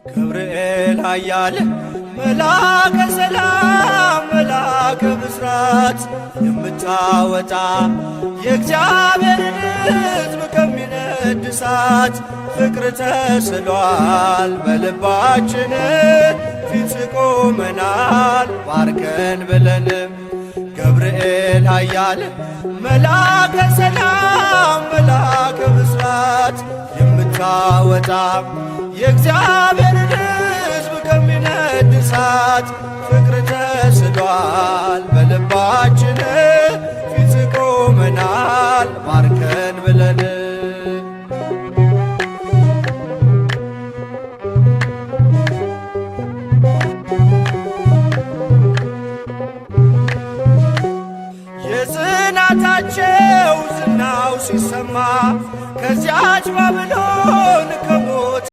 ገብርኤል ኃያል መልአከ ሰላም መልአከ ብስራት የምታወጣ የእግዚአብሔርን ሕዝብ ከሚነድ እሳት ፍቅር ተስሏል በልባችን ፊት ቆመናል ባርከን ብለን። ገብርኤል ኃያል መልአከ ሰላም መልአከ ብስራት የምታወጣ የእግዚአብሔርን ሕዝብ ከሚነድ እሳት ፍቅር ተስሏል በልባችን ፊት ቆመናል ባርከን ብለን። የጽናታቸው ዝናው ሲሰማ ከዚያች ባብ